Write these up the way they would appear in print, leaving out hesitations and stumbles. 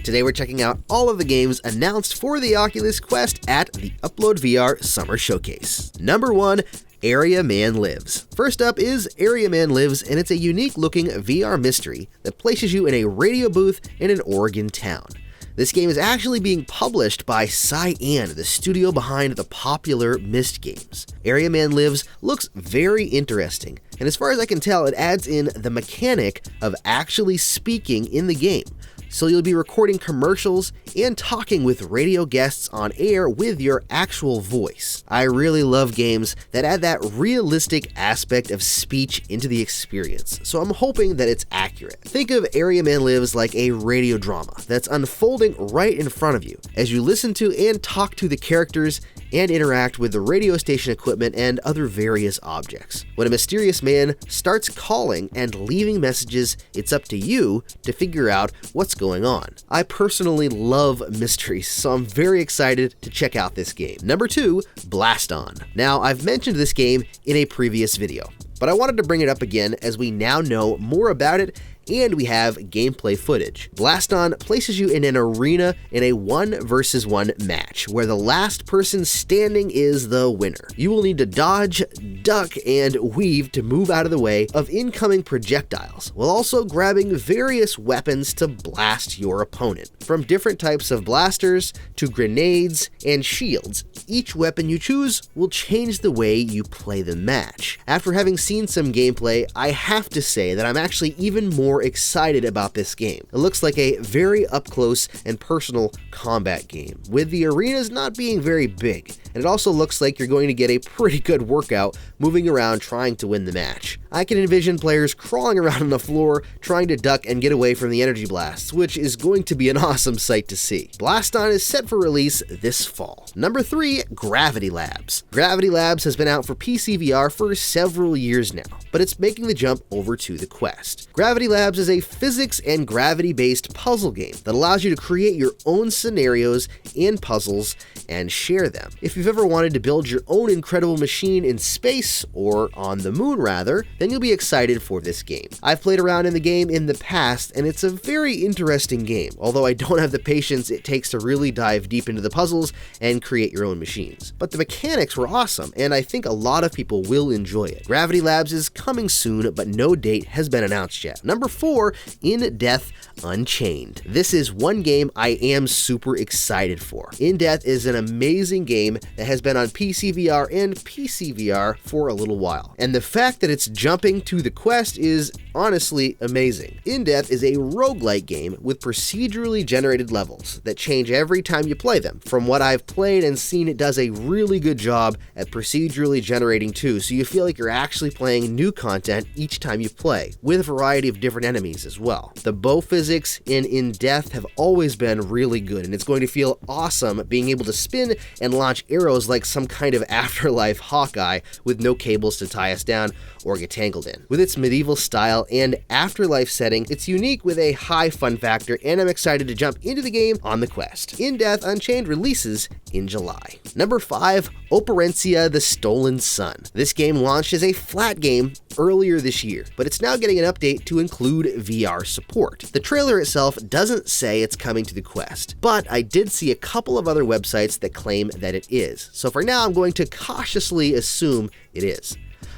Today we're checking out all of the games announced for the Oculus Quest at the UploadVR Summer Showcase. Number 1, Area Man Lives. First up is Area Man Lives, and it's a unique looking VR mystery that places you in a radio booth in an Oregon town. This game is actually being published by Cyan, the studio behind the popular Myst games. Area Man Lives looks very interesting, and as far as I can tell, it adds in the mechanic of actually speaking in the game. So you'll be recording commercials and talking with radio guests on air with your actual voice. I really love games that add that realistic aspect of speech into the experience, so I'm hoping that it's accurate. Think of Area Man Lives like a radio drama that's unfolding right in front of you as you listen to and talk to the characters and interact with the radio station equipment and other various objects. When a mysterious man starts calling and leaving messages, it's up to you to figure out what's going on. I personally love mysteries, so I'm very excited to check out this game. Number 2, Blaston. Now, I've mentioned this game in a previous video, but I wanted to bring it up again as we now know more about it and we have gameplay footage. Blaston places you in an arena in a 1 versus 1 match, where the last person standing is the winner. You will need to dodge, duck, and weave to move out of the way of incoming projectiles, while also grabbing various weapons to blast your opponent. From different types of blasters to grenades and shields, each weapon you choose will change the way you play the match. After having seen some gameplay, I have to say that I'm actually even more excited about this game. It looks like a very up-close and personal combat game, with the arenas not being very big, and it also looks like you're going to get a pretty good workout moving around trying to win the match. I can envision players crawling around on the floor trying to duck and get away from the energy blasts, which is going to be an awesome sight to see. Blaston is set for release this fall. Number 3, Gravity Labs. Gravity Labs has been out for PC VR for several years now, but it's making the jump over to the Quest. Gravity Labs is a physics and gravity-based puzzle game that allows you to create your own scenarios and puzzles and share them. If you've ever wanted to build your own incredible machine in space, or on the moon rather, then you'll be excited for this game. I've played around in the game in the past, and it's a very interesting game, although I don't have the patience it takes to really dive deep into the puzzles and create your own machines. But the mechanics were awesome, and I think a lot of people will enjoy it. Gravity Labs is coming soon, but no date has been announced yet. Number 4, In Death Unchained. This is one game I am super excited for. In Death is an amazing game that has been on PC VR and PC VR for a little while, and the fact that it's jumping to the Quest is honestly amazing. In Death is a roguelike game with procedurally generated levels that change every time you play them. From what I've played and seen, it does a really good job at procedurally generating too, so you feel like you're actually playing new content each time you play, with a variety of different enemies as well. The bow physics in Death have always been really good, and it's going to feel awesome being able to spin and launch arrows like some kind of Afterlife Hawkeye with no cables to tie us down or get tangled in. With its medieval style and Afterlife setting, it's unique with a high fun factor, and I'm excited to jump into the game on the Quest. In Death Unchained releases in July. Number 5, Operencia The Stolen Sun. This game launched as a flat game earlier this year, but it's now getting an update to include VR support. The trailer itself doesn't say it's coming to the Quest, but I did see a couple of other websites that claim that it is, so for now I'm going to cautiously assume it is.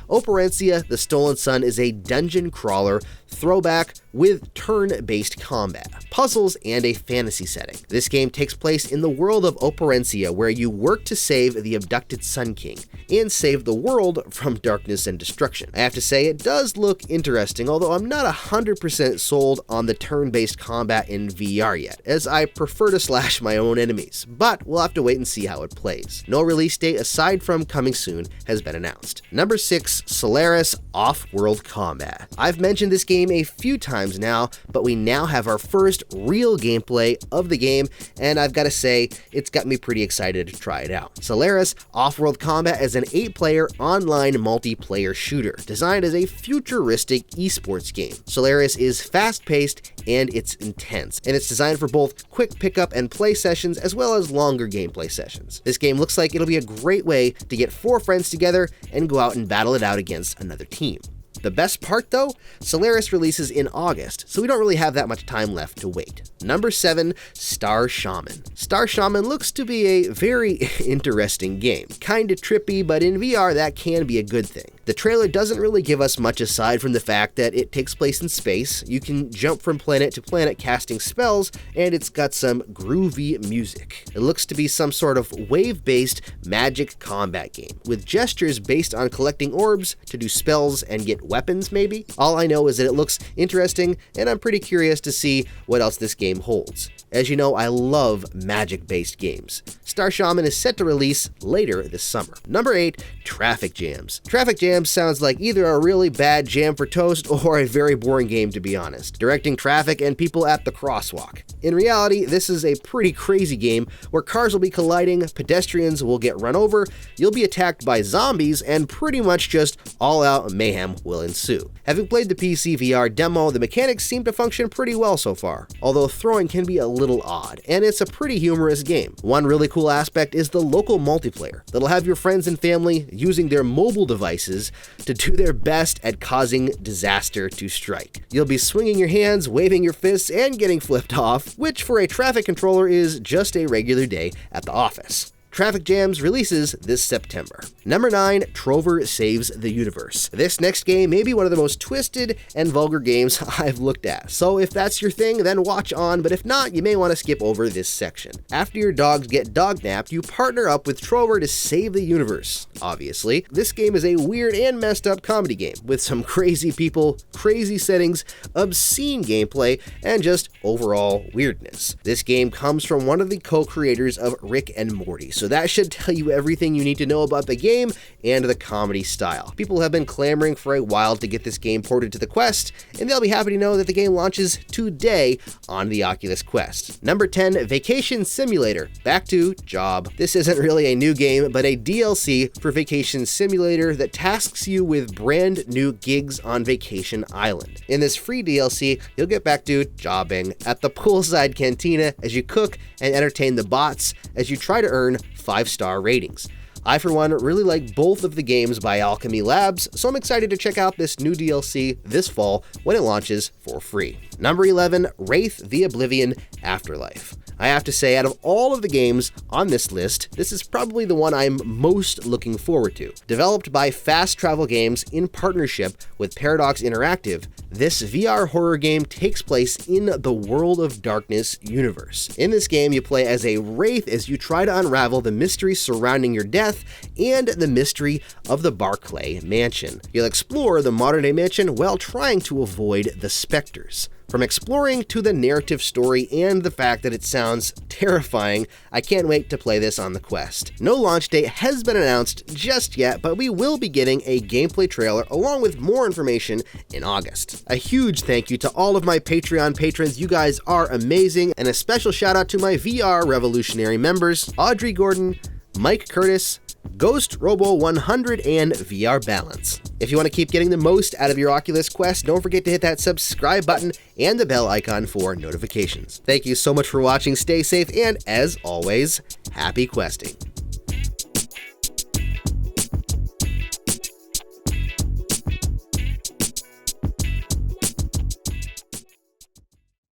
Operencia The Stolen Sun is a dungeon crawler throwback with turn-based combat, puzzles, and a fantasy setting. This game takes place in the world of Operencia, where you work to save the abducted Sun King and save the world from darkness and destruction. I have to say, it does look interesting, although I'm not 100% sold on the turn-based combat in VR yet, as I prefer to slash my own enemies, but we'll have to wait and see how it plays. No release date aside from coming soon has been announced. Number 6, Solaris Off-World Combat. I've mentioned this game a few times now, but we now have our first real gameplay of the game, and I've got to say, it's got me pretty excited to try it out. Solaris Off-World Combat is an 8-player online multiplayer shooter designed as a futuristic esports game. Solaris is fast-paced and it's intense, and it's designed for both quick pickup and play sessions as well as longer gameplay sessions. This game looks like it'll be a great way to get 4 friends together and go out and battle it out against another team. The best part though, Solaris releases in August, so we don't really have that much time left to wait. Number 7, Star Shaman. Star Shaman looks to be a very interesting game. Kinda trippy, but in VR that can be a good thing. The trailer doesn't really give us much aside from the fact that it takes place in space, you can jump from planet to planet casting spells, and it's got some groovy music. It looks to be some sort of wave-based magic combat game, with gestures based on collecting orbs to do spells and get weapons maybe? All I know is that it looks interesting, and I'm pretty curious to see what else this game holds. As you know, I love magic-based games. Star Shaman is set to release later this summer. Number 8, Traffic Jams. Traffic Jams sounds like either a really bad jam for toast or a very boring game, to be honest, directing traffic and people at the crosswalk. In reality, this is a pretty crazy game where cars will be colliding, pedestrians will get run over, you'll be attacked by zombies, and pretty much just all-out mayhem will ensue. Having played the PC VR demo, the mechanics seem to function pretty well so far, although throwing can be a little odd, and it's a pretty humorous game. One really cool aspect is the local multiplayer that'll have your friends and family using their mobile devices to do their best at causing disaster to strike. You'll be swinging your hands, waving your fists, and getting flipped off, which for a traffic controller is just a regular day at the office. Traffic Jams releases this September. Number 9, Trover Saves the Universe. This next game may be one of the most twisted and vulgar games I've looked at, so if that's your thing, then watch on, but if not, you may want to skip over this section. After your dogs get dog-napped, you partner up with Trover to save the universe, obviously. This game is a weird and messed up comedy game, with some crazy people, crazy settings, obscene gameplay, and just overall weirdness. This game comes from one of the co-creators of Rick and Morty, so that should tell you everything you need to know about the game and the comedy style. People have been clamoring for a while to get this game ported to the Quest, and they'll be happy to know that the game launches today on the Oculus Quest. Number 10, Vacation Simulator. Back to Job. This isn't really a new game, but a DLC for Vacation Simulator that tasks you with brand new gigs on Vacation Island. In this free DLC, you'll get back to jobbing at the poolside cantina as you cook and entertain the bots as you try to earn 5-star ratings. I, for one, really like both of the games by Alchemy Labs, so I'm excited to check out this new DLC this fall when it launches for free. Number 11, Wraith the Oblivion Afterlife. I have to say, out of all of the games on this list, this is probably the one I'm most looking forward to. Developed by Fast Travel Games in partnership with Paradox Interactive, this VR horror game takes place in the World of Darkness universe. In this game, you play as a wraith as you try to unravel the mystery surrounding your death and the mystery of the Barclay Mansion. You'll explore the modern-day mansion while trying to avoid the specters. From exploring to the narrative story and the fact that it sounds terrifying, I can't wait to play this on the Quest. No launch date has been announced just yet, but we will be getting a gameplay trailer along with more information in August. A huge thank you to all of my Patreon patrons, you guys are amazing, and a special shout out to my VR Revolutionary members, Audrey Gordon, Mike Curtis, Ghost Robo 100, and VR Balance. If you want to keep getting the most out of your Oculus Quest, don't forget to hit that subscribe button and the bell icon for notifications. Thank you so much for watching, stay safe, and as always, happy questing.